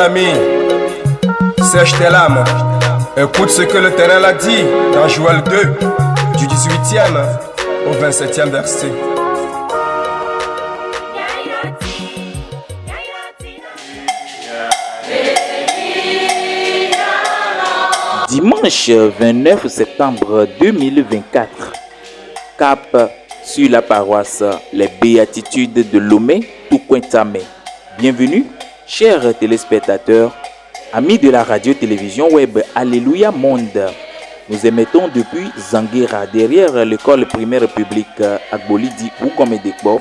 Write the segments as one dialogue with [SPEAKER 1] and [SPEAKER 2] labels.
[SPEAKER 1] ami, sèche tes larmes. Écoute ce que l'Éternel a dit dans Joël 2, du 18e au 27e verset.
[SPEAKER 2] Dimanche 29 septembre 2024, cap sur la paroisse Les Béatitudes de Lomé, Tukwentame. Bienvenue, chers téléspectateurs, amis de la radio-télévision web Alléluia Monde. Nous émettons depuis Zanguera, derrière l'école primaire publique Agbolidi ou Komedekbo,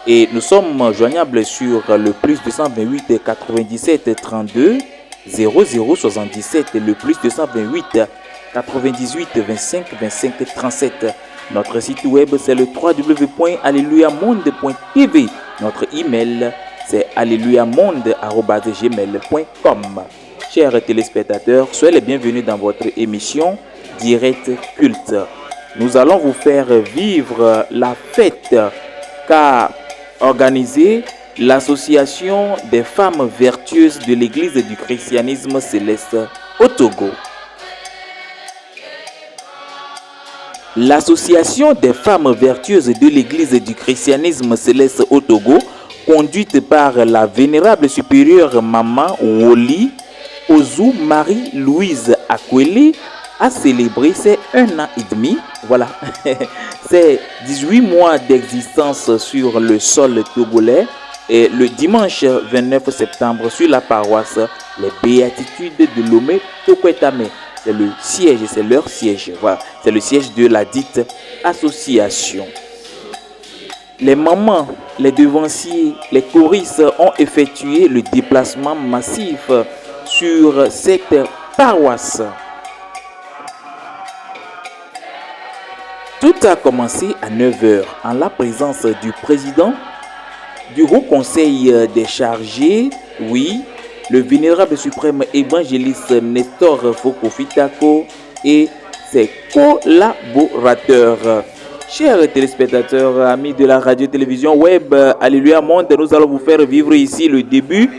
[SPEAKER 2] et nous sommes joignables sur le plus 228 97 32 0077 et le plus 228 98 25 25 37. Notre site web c'est le www.alleluyamonde.tv. Notre email c'est alleluyamonde@gmail.com. Chers téléspectateurs, soyez les bienvenus dans votre émission Direct Culte. Nous allons vous faire vivre la fête qu'a organisée l'Association des femmes vertueuses de l'Église du christianisme céleste au Togo. L'Association des femmes vertueuses de l'Église du christianisme céleste au Togo, conduite par la vénérable supérieure Maman Woli Ozu Marie-Louise Akwele, a célébré ses 1 an et demi, voilà, ses 18 mois d'existence sur le sol togolais. Et le dimanche 29 septembre sur la paroisse Les Béatitudes de Lomé Tukwentame. C'est le siège, c'est leur siège. Voilà, c'est le siège de la dite association. Les mamans, les devanciers, les choristes ont effectué le déplacement massif sur cette paroisse. Tout a commencé à 9h en la présence du président du Haut Conseil des chargés, oui, le vénérable suprême évangéliste Nestor Fokofitako et ses collaborateurs. Chers téléspectateurs, amis de la radio-télévision web Alléluia Monde, nous allons vous faire vivre ici le début,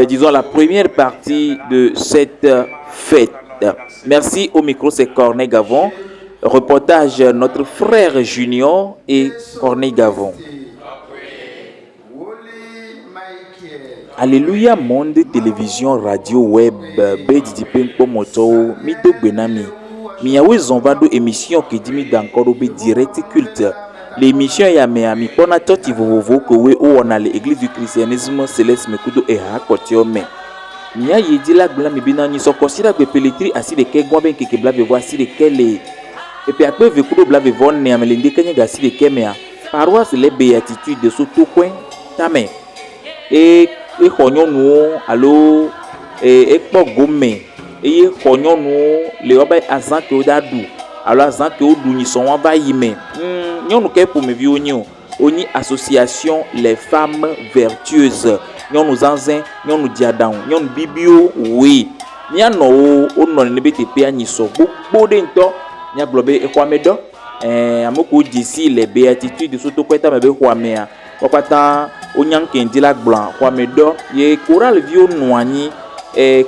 [SPEAKER 2] disons la première partie de cette fête. Merci, au micro c'est Corneille Gavon, reportage notre frère Junior et Corneille Gavon. Alléluia Monde télévision radio web Bedidipempo Moto Mido Benami Miawe Zombado émission qui dit d'encore direct culte. L'émission ya Miami pona toti vovo que we o on a l'église du christianisme céleste mekudo e ha kotiome. Mia yedi la gla mi bina ni so kosira que peletri asi de ke gwa ben ke blave vo asi de kele. Et puis après vekudo blave vo ne amelinde kenya gasi de kemea. Paroisse les béatitudes de Tukwentame. Et xɔnyɔnuwo alo ekpɔ gome eye xɔnyɔnuwo le wobe azã ke woda ɖu alo azã ke woɖu nyisɔn va yi me. Nyɔnu ke ƒomeviwo nye o, wonyi association les femmes vertueuses, nyɔnu zãzẽ, nyɔnu diaɖaŋu, nyɔnu bibiwo oui. Mianɔwo wonɔ nene be teƒea nyisɔ gbogbo ɖe ŋutɔ. Miagblɔ be exɔame ɖɔ. Ame kewo dzi si le béatitude so Tukwentame be xɔamea. Wapata onyanke ndila blanc kwame do ye choral vio noani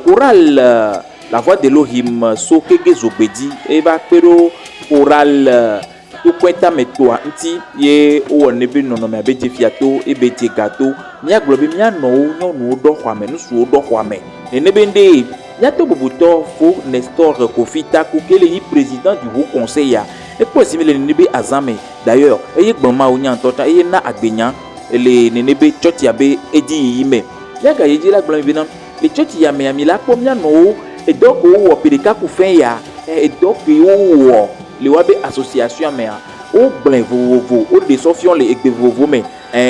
[SPEAKER 2] choral la voix de l'Elohim so kege zobedi e va pero choral Tukwentame toa nti ye o nebe nono me abeje fiato e beje gato mia globe mia no nyonu do kwame nusu do kwame enebe nde ya to bobuto fo Nestor Fokofitako kele yi président du Haut Conseil ya et pour simuler nebe azame d'ailleurs eye gboma onya ntota eye na agbenya le nenebe choti abe edi yime yaga yeji la gbon binam le choti ya me amila ko mia no e doko wo pedeka ku fen ya e doko wo le wabe association me o gblin vovovo o de sofion le egbe vovovo me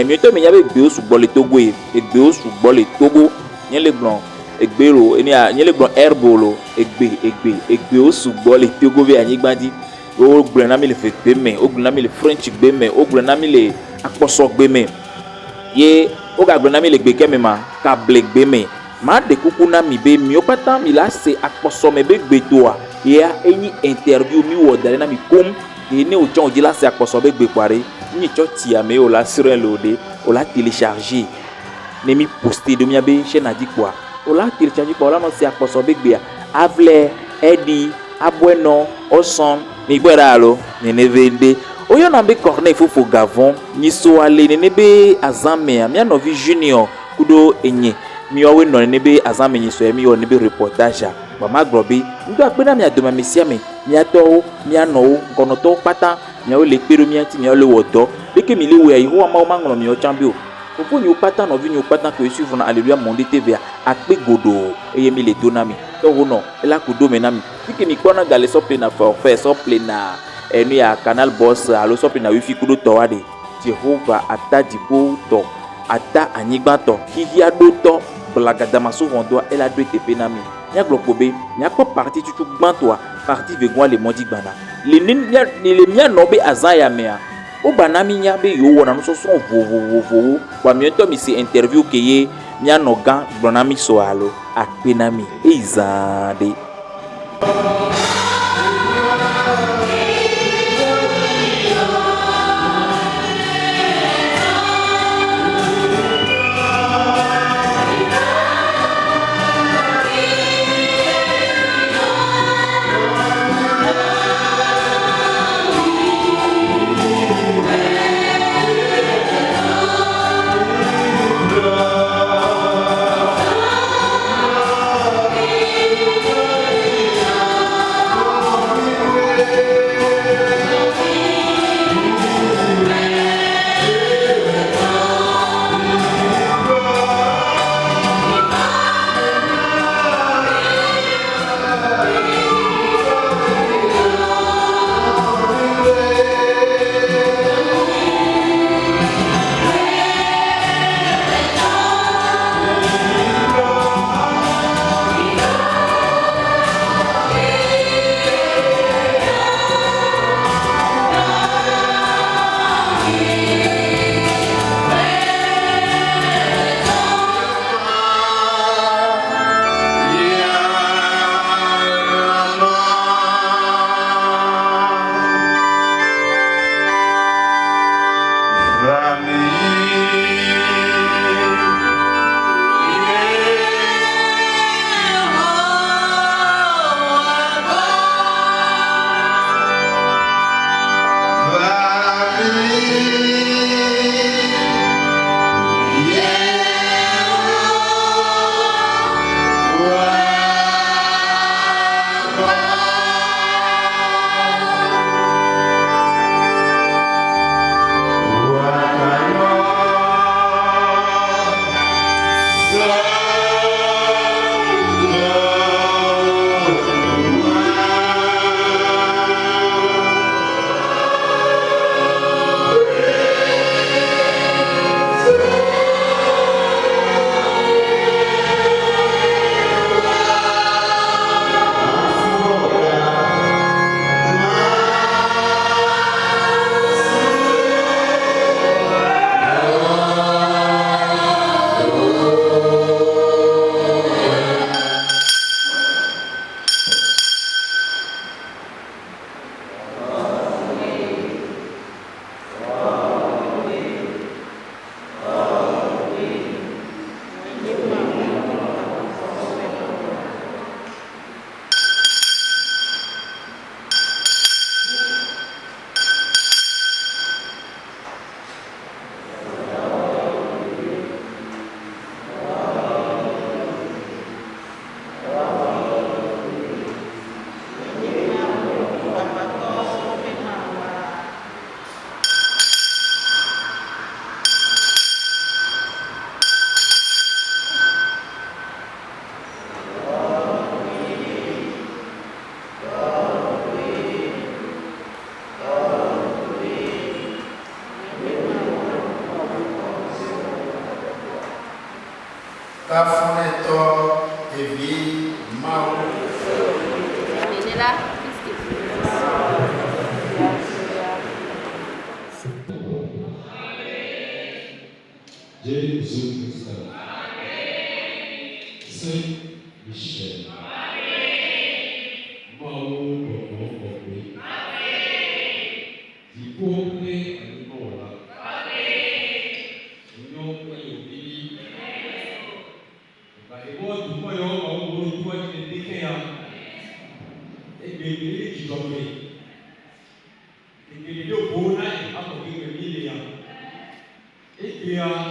[SPEAKER 2] mi to me yabe egbe o sugbo le Togo egbe o sugbo le Togo yen le gbon egbe ro eni a yen le gbon herbolo egbe o sugbo le Togo be anyigbadi o gblin na mi le fe gbe me o gblin na mi le French gbe me o gblin na mi le akposo gbe me ye o ga gblina mi le gbe keme ma ka ble gbe me ma de kuku na mi be mi o pata mi la se akposo me be gbe toa ye enyi interview mi wo dare na mi kom ye ne o jon di la se akposo be gbe kware ni cho ti ame o la sur lode o la télécharger ne mi poster de mi abe chaîne adi kwa ola télécharger pa ola no si akposo begbea avle edi abueno oson ni gbera alo nene vende oyo na be corner fofo gavon ni so ale nene be azame mi anovi junior kudo enye mi owe no nene be azame ni so mi o nebe reportage ba magrobi ndo akpena mi adoma mesiame mi ato mi ano kono to pata mi o le peru mi anti mi o le wodo beke mi le we ayi ho ma ngolo mi o chambio fofo ni o pata no vi ni o pata ko suivre na Alléluia Monde TV akpe godo eye mi le donami to hono ela kudo menami beke mi kona gale so play na forfait so play na enu ya canal boss alo so play na wifi kudo to wade Jehovah ata dibo to ata anyigba to hihi ado to blagadama so hondo ela do tepe na mi nya glokobe nya ko parti tutu gbanto parti vegwa le modi gbana le mia no be azaya mea o banami nya be yo wona no so so vovovovo wa mi to mi se interview ke ye mia no gan gbonami so alo akpenami izade
[SPEAKER 3] Tafuneto Evi Mau.
[SPEAKER 4] Jesus Saint Michel. Mau Bokwe. Dipone Animola. Union Yobi. Bahebo
[SPEAKER 5] Amen.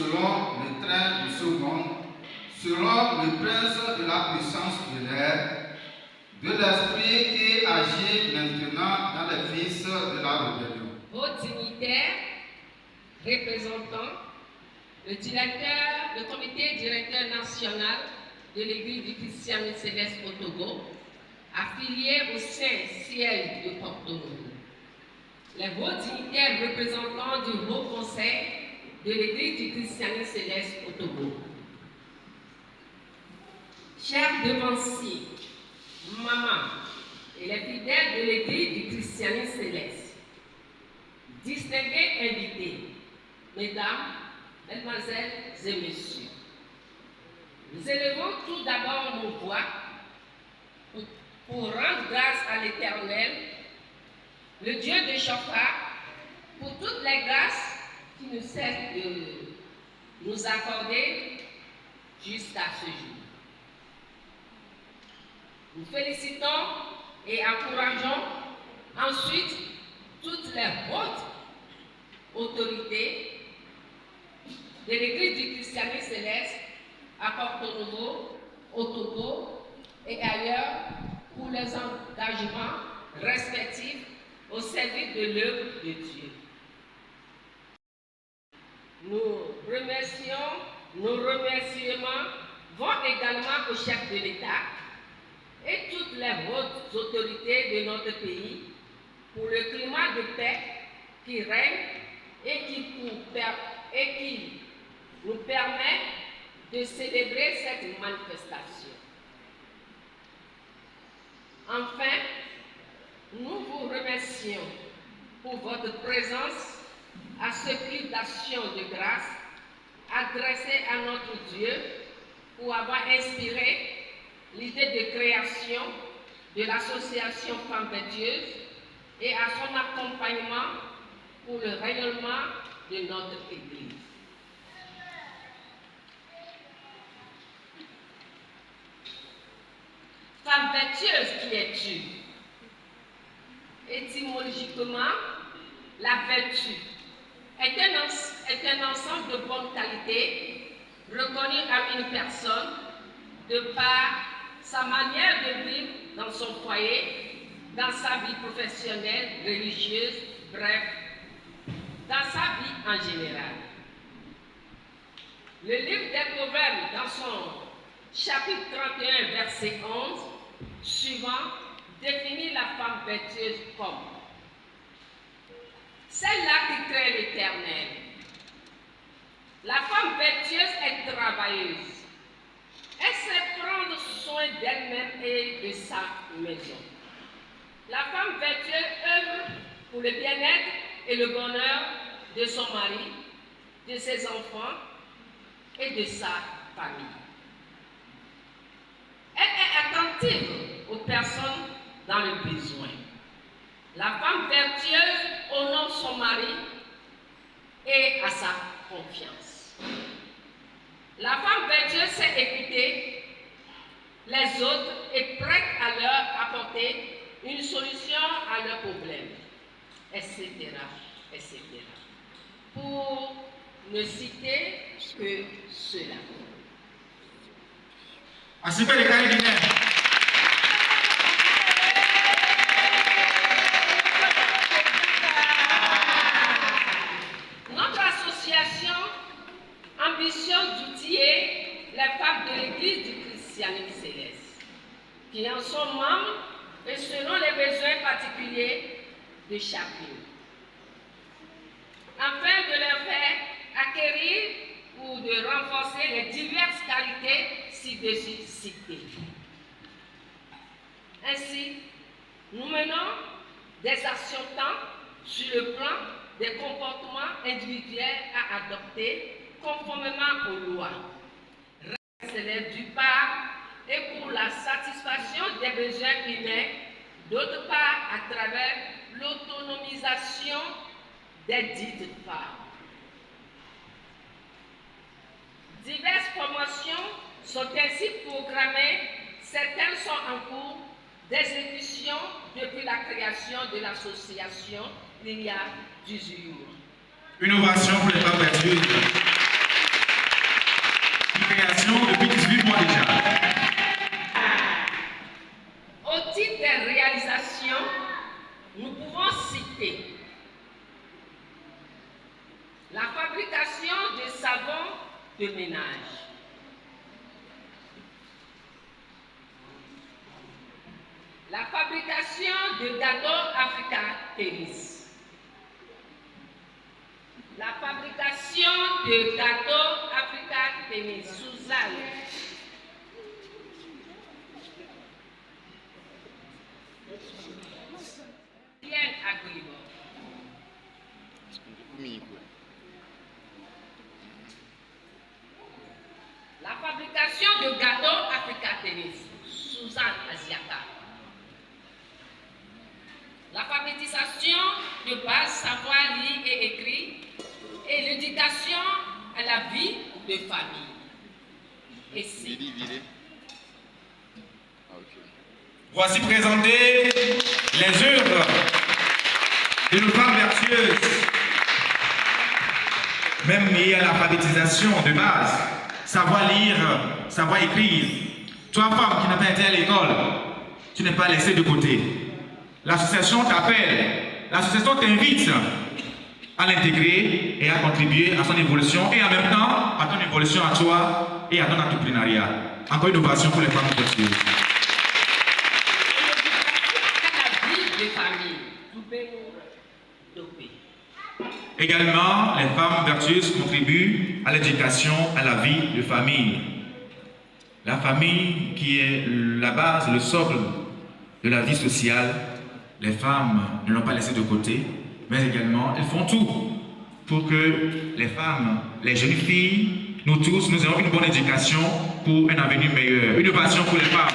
[SPEAKER 3] selon le train du second, selon le prince de la puissance de l'air, de l'esprit qui agit maintenant dans les fils de la rébellion.
[SPEAKER 5] Vos dignitaires, représentants, le comité directeur national de l'Église du Christianisme Céleste au Togo, affiliés au Saint-Siège de Porto-Novo. Les hauts dignitaires représentants du Haut Conseil de l'Église du Christianisme Céleste au Togo. Chers devanciers, mamans et les fidèles de l'Église du Christianisme Céleste, distingués invités, mesdames, mesdemoiselles et messieurs, nous élevons tout d'abord nos voix pour rendre grâce à l'Éternel, le Dieu de Shofar, pour toutes les grâces qui ne cessent de nous accorder jusqu'à ce jour. Nous félicitons et encourageons ensuite toutes les hautes autorités de l'Église du Christianisme Céleste à Porto-Novo, au Togo et ailleurs pour les engagements respectifs au service de l'œuvre de Dieu. Nos remerciements vont également au chef de l'État et toutes les hautes autorités de notre pays pour le climat de paix qui règne et qui nous permet de célébrer cette manifestation. Enfin, nous vous remercions pour votre présence à ce cri d'action de grâce adressé à notre Dieu pour avoir inspiré l'idée de création de l'association Femmes Vertueuses et à son accompagnement pour le rayonnement de notre Église. Femme vertueuse, qui es-tu? Étymologiquement, la vertu est un ensemble de bonnes qualités reconnues à une personne de par sa manière de vivre dans son foyer, dans sa vie professionnelle, religieuse, bref, dans sa vie en général. Le livre des Proverbes, dans son chapitre 31, verset 11, suivant, définit la femme vertueuse comme celle-là qui craint l'Éternel. La femme vertueuse est travailleuse. Elle sait prendre soin d'elle-même et de sa maison. La femme vertueuse œuvre pour le bien-être et le bonheur de son mari, de ses enfants et de sa famille. Elle est attentive aux personnes dans le besoin. La femme vertueuse honore son mari et a sa confiance. La femme vertueuse sait écouter les autres et prête à leur apporter une solution à leurs problèmes, etc., etc. Pour ne citer que cela. Notre association ambitionne d'outiller les femmes de l'Église du Christianisme Céleste, qui en sont membres et selon les besoins particuliers de chacune, afin de leur faire acquérir ou de renforcer les diverses qualités ci-dessus citées. Ainsi, nous menons des actions tant sur le plan des comportements individuels à adopter conformément aux lois, d'une part, et pour la satisfaction des besoins humains, d'autre part, à travers l'autonomisation des dites femmes. Diverses promotions sont ainsi programmées, certaines sont en cours d'exécution depuis la création de l'association il y a 18 mois.
[SPEAKER 6] Une ovation pour les femmes vertueuses.
[SPEAKER 3] déjà.
[SPEAKER 5] Au titre des réalisations, nous pouvons citer la fabrication de savons de ménage, la fabrication de gâteaux Africa Tennis, la fabrication de gâteaux Africa Tennis, Suzanne. Bien agréable. La fabrication de gâteaux Africa Tennis, Suzanne Asiata. La fabrication de base savoir lire et écrire et l'éducation à la vie de famille. Et si.
[SPEAKER 3] Voici présentées les œuvres de nos femmes vertueuses, même liées à l'alphabétisation de base, savoir lire, savoir écrire. Toi, femme qui n'a pas été à l'école, tu n'es pas laissée de côté. L'association t'appelle, l'association t'invite à l'intégrer et à contribuer à son évolution et en même temps à ton évolution à toi et à ton entrepreneuriat. Encore une innovation pour les femmes vertueuses. Également, les femmes vertueuses contribuent à l'éducation, à la vie de famille. La famille qui est la base, le socle de la vie sociale, les femmes ne l'ont pas laissé de côté, mais également, elles font tout pour que les femmes, les jeunes filles, nous tous, nous ayons une bonne éducation pour un avenir meilleur. Une innovation pour les femmes.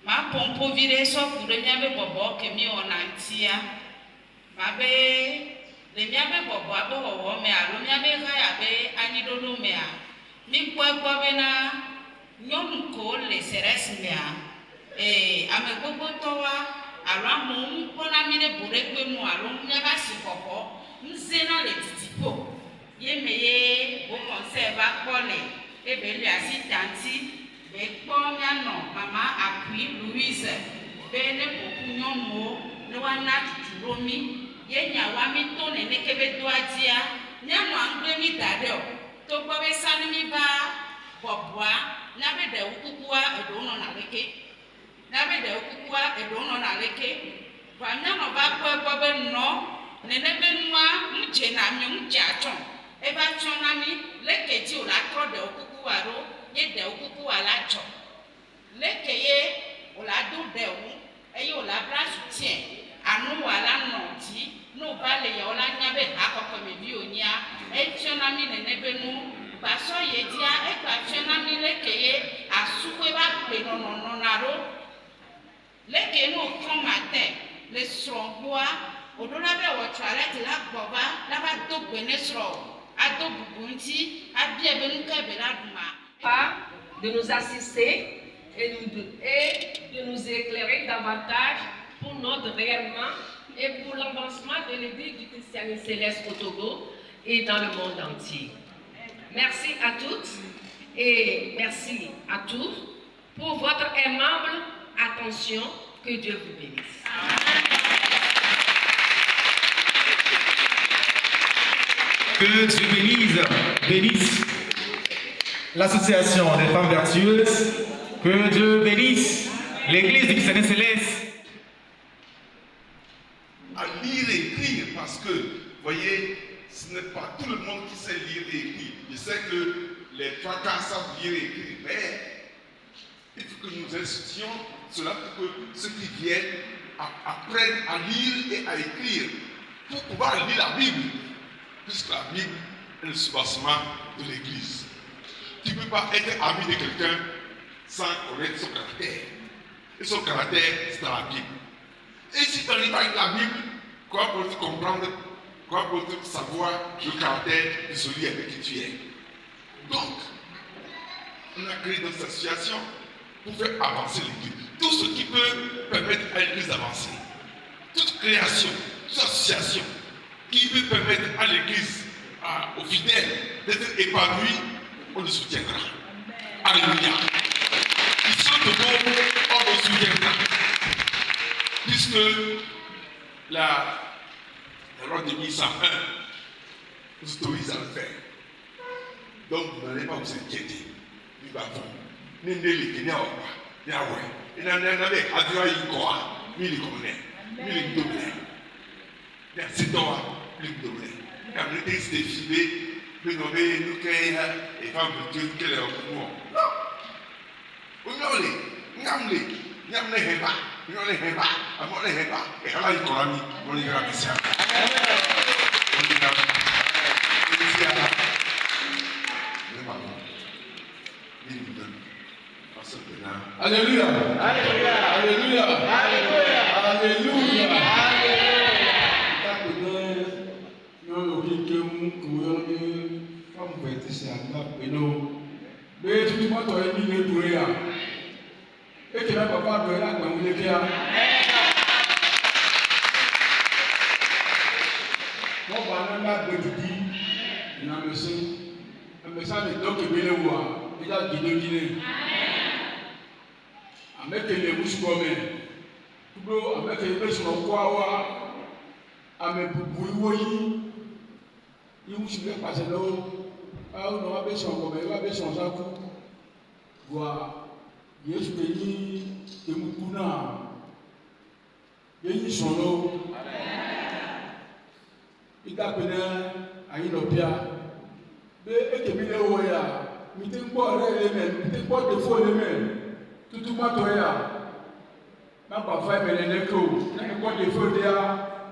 [SPEAKER 6] Ma pompo vire so kure miabe bobo ke mi onantia mabe le miabe bobo abe wowo me alo miabe ga ya be ani dodo me a mi po be na nyonu ko le seres me a ame gbogbo to wa alo amu ko na mi le bore pe mu alo mi ba si popo nze na le titipo ye meye o conserve akole e be le asitanti Bekpo miano mama Apui Louise bene pokunyo mo no wana tuturomi ye nyawa mi to ne nekebe doadia nyano angbe mi dadeo to gbo be sanu mi ba bobwa na be de ukukua edo no na leke na be de ukukua edo no na leke ba nyano ba gbo be no ne nebe nwa mje na mi mje achon e ba chon na mi leke ti o la tro de ukukua ro ye de okuku ala cho leke ye ola do de wu eye ola bra soutien anu wala noti no bale ye ola nyabe akoko me bi onia e tiona mi nenebe nu ba so ye dia e ba tiona mi leke ye asukwe ba pe no na ro leke no from matin le strongboa odola be wo toilette la gboba la ba do gbe ne sro ado bubunti abie be nu ka be la duma
[SPEAKER 5] de nous assister et de nous éclairer davantage pour notre rayonnement et pour l'avancement de l'Église du christianisme céleste au Togo et dans le monde entier. Merci à toutes et merci à tous pour votre aimable attention. Que Dieu vous bénisse.
[SPEAKER 3] Que Dieu bénisse l'association des femmes vertueuses, que Dieu bénisse l'église du Christianisme céleste.
[SPEAKER 7] À lire et écrire, parce que, vous voyez, ce n'est pas tout le monde qui sait lire et écrire. Je sais que les trois quarts savent lire et écrire, mais il faut que nous instituions cela pour que ceux qui viennent apprennent à lire et à écrire, pour pouvoir lire la Bible, puisque la Bible est le soubassement de l'église. Tu ne peux pas être ami de quelqu'un sans connaître son caractère. Et son caractère, c'est dans la Bible. Et si tu ne lis pas la Bible, comment peux-tu comprendre, comment peux-tu savoir le caractère de celui avec qui tu es? Donc, on a créé notre association pour faire avancer l'Église. Tout ce qui peut permettre à l'Église d'avancer. Toute création, toute association qui peut permettre à l'Église, aux fidèles, d'être épanouis, on le soutiendra. Alléluia. Ici au Togo, on le soutiendra. Puisque la loi de 1101 vous autorise à le faire. Donc vous n'allez pas vous inquiéter du bâton. N'endez les Kenya ou pas. Et n'en avez pas eu quoi. Mais les connaît. Mais les doublés. C'est toi, les doublés. Quand le texte est filé, le nommé nous créer et femmes de Dieu qu'elle est au courant. Non. Vous n'avez pas. Vous n'avez pas. Et là, il connaît. On est grave ici.
[SPEAKER 8] Alléluia. Alléluia. Alléluia. Alléluia. Amekele musikome kubro amekele besono kwawa amebubu iwoyi iwusibe paselo awo no abesono kome wa besono saku wa Yesu beyi emukuna beyi sono idapena ayinopia be ekemile woya mitempo re elemen mitempo defo elemen tutu matoya na ba fa menene ko na ko defo dia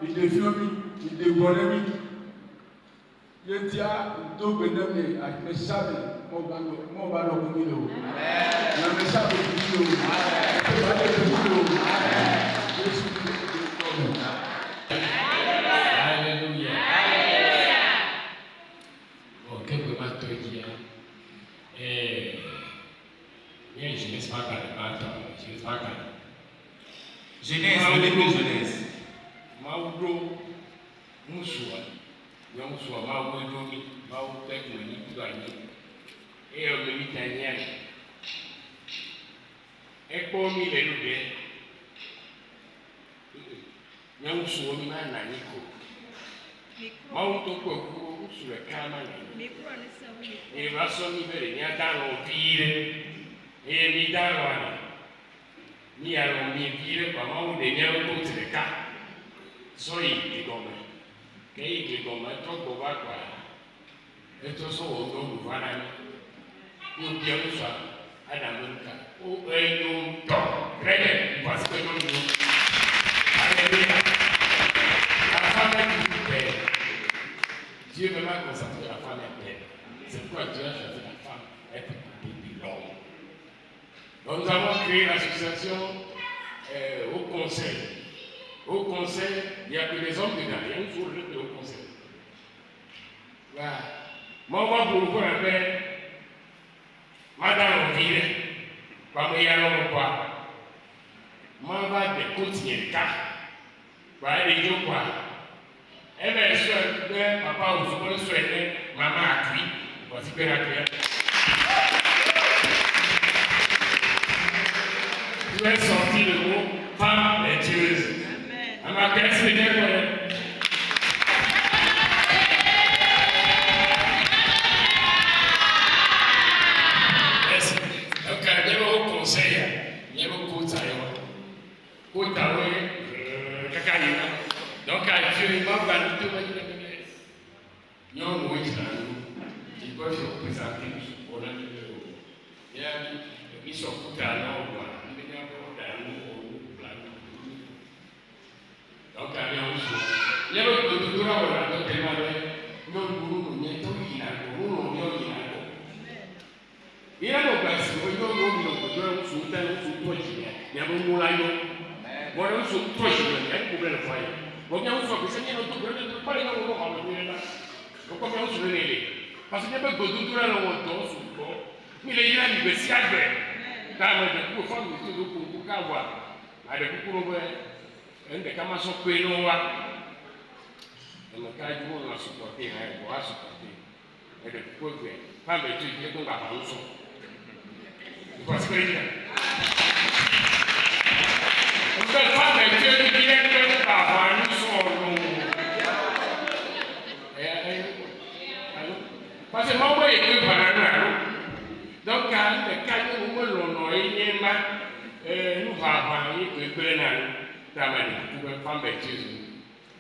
[SPEAKER 8] idefiomi idegonemi yetia do benemi a mesabe mo ba no kumilo amen na mesabe kumilo amen ba de kumilo amen Yesu
[SPEAKER 9] Alléluia. Alléluia. Bon, quelques matins hier, bien, je ne laisse pas parler, je ne laisse pas parler. Genèse, le livre de Genèse. Maoudou, Moussoua, Moussoua, Maoudou, Maoudou, et on me dit Daniel. Et pour moi, les loups, Moussoua, Naniko. Maoudou, sur le caméra. Et va sonner, il y a dans l'empire. Et mi darwana mi alo mi vire kwa mau de nyao ko tseka soi de goma kei de goma to ko ba kwa eto so o do wana ni yo bia no sa ada munka o no to krede parce que non no alléluia la femme qui paie Dieu me m'a consacré la femme à paix c'est pourquoi Dieu a choisi la femme être coupée de l'homme. Donc, nous avons créé l'association au conseil. Au conseil, il n'y a que les hommes dedans. Il y a une foule de au conseil. Voilà. Moi, pour le coup, on appelle Madame Oville, comme il y a l'homme quoi. Moi, je vais continuer le cas. Voilà, les gens quoi. Eh bien, je souhaite, papa, vous souhaitez, maman a cuit. Voici que la cuillère. Je vais sortir le mot femme laitueuse. À ma caisse, c'est bien quoi. Merci. Donc, il y a un conseil, il y a un conseil. Donc, Dieu, il m'a validé tout le monde. Nous avons ils peuvent se représenter pour la ils sont tout à l'heure. Donc, il y a le doctorat où on a demandé, nous avons dit, il y a un place où nous avons dit, nous avons dit, nous avons dit, nous avons dit, parce que bɛ gododo la le wɔtɔ sugbɔ mi le yina ni besi agbɛ t'ame de kuro fɔ mi to do koko k'awa ade kukuro bɛ ɛnde kama sɔ pe no wa ɛmɛ ka ju wo na supɔte hã ɛbɔ wa supɔte ɛde kukuro gbɛ fáwọn bɛ tu ìdílé tó ń bàbá ń sọ ìkɔsí pé yíyá ɛfɛ fáwọn bɛ tu ìdílé tó ń bàbá ń sọ lò parce que mɔmɔ yi ke bana nu alo donc ka ɖeka nye wo lɔnɔ yi nye ma nu ʋaʋã yi gbegble na nu tame de kuku bɛ fáwọn bɛ tu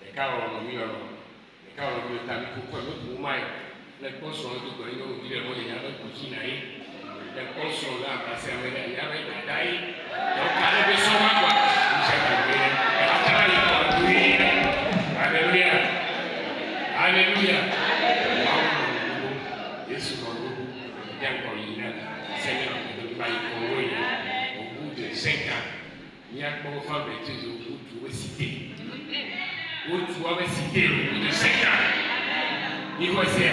[SPEAKER 9] ɖeka lɔnɔ mi lɔnɔ ɖeka lɔnɔ mi ta mi koko ɛmɛ tu ma yi le kpɔsɔn to gbɛɛ nye wo di le mo yina bɛ kusi na yi le kpɔsɔn la kasi ame ɖe ya bɛ dada yi donc ale bɛ sɔn wa gba ŋusɛ ka gbe ɖe atara yi kɔ du yi aleluya aleluya awo gbogbo yesu kɔ gbogbo ya kɔ yi na sɛnɛ ba yi kɔ wo yi o bout de 5 ans ni akpɔ fa bɛ te zo o tu o cité o tu o bɛ cité o bout de 5 ans ni ko se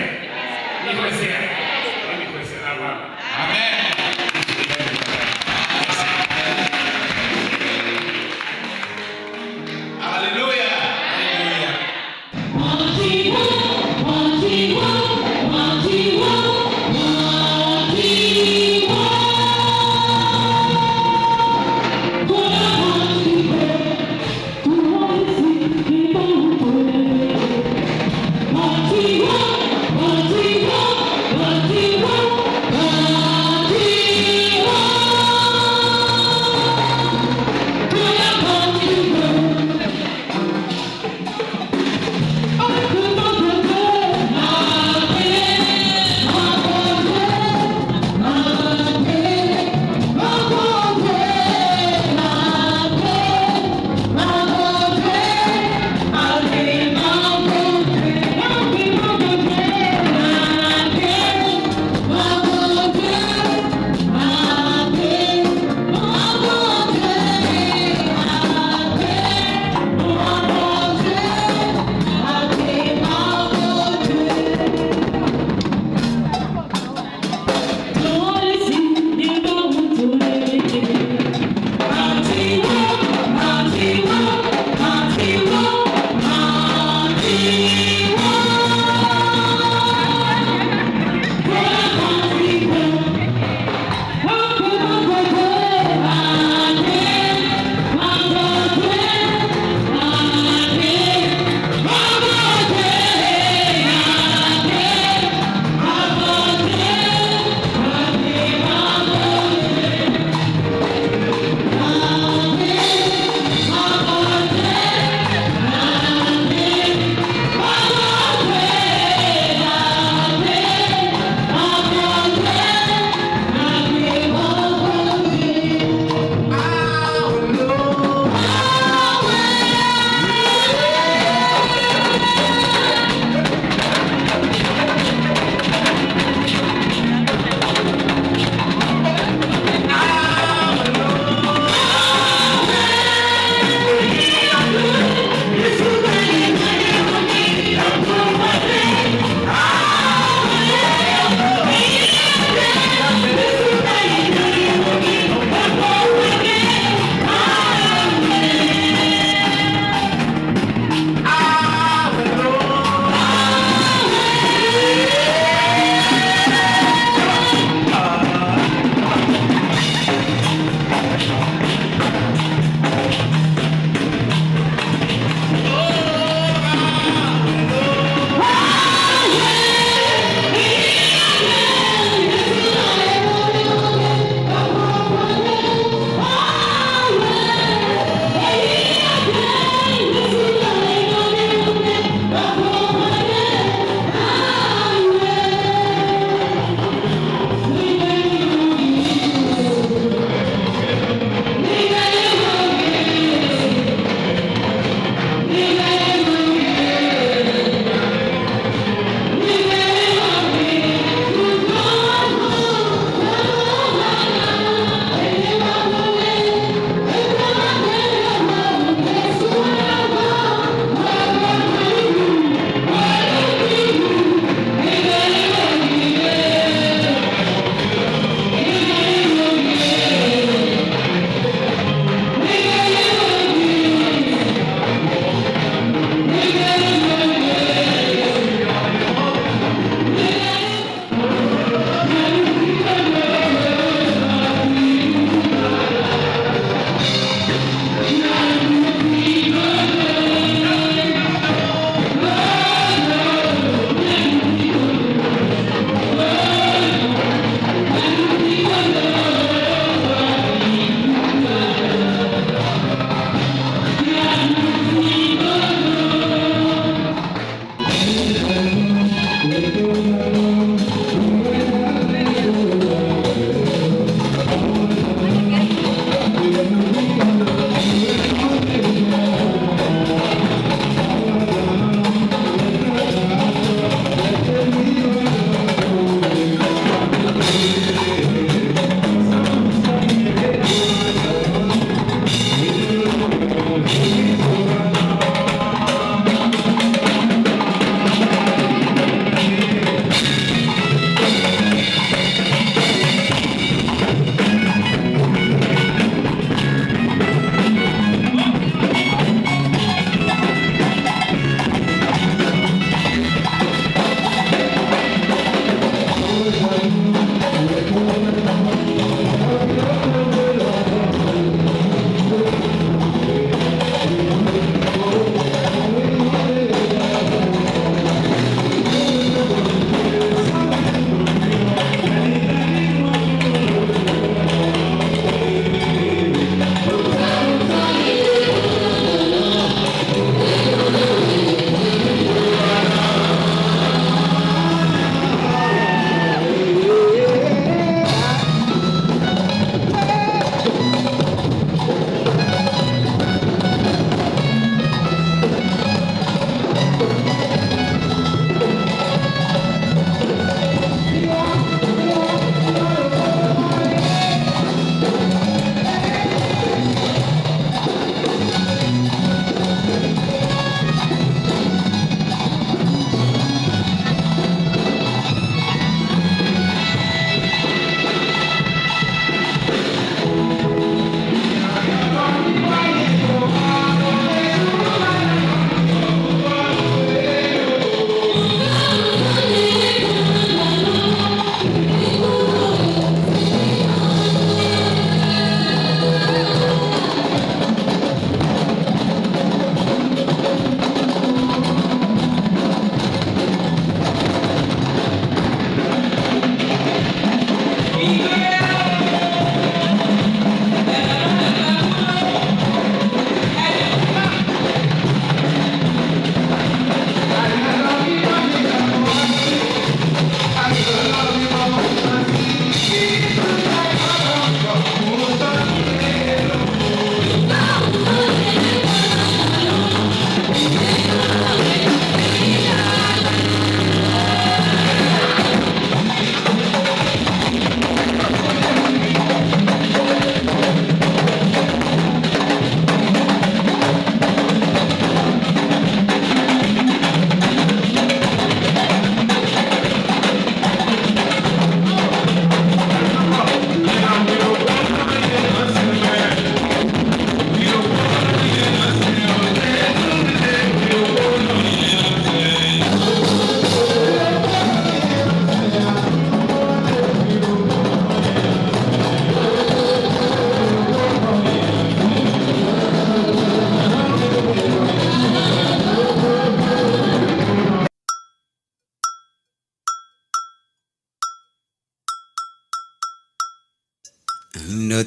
[SPEAKER 9] ni ko se la ba amen.
[SPEAKER 10] Monty,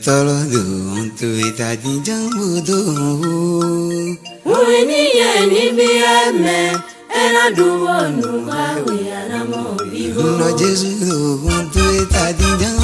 [SPEAKER 10] tọrọ dùn tó ìtají jẹun tó.
[SPEAKER 11] Orin níyẹn níbi ẹ̀mẹ́ ẹ̀rọ dùn wọnú káwé àlámọ̀ bíbó.
[SPEAKER 10] Nọ Jésù dùn tó ìtají jẹun.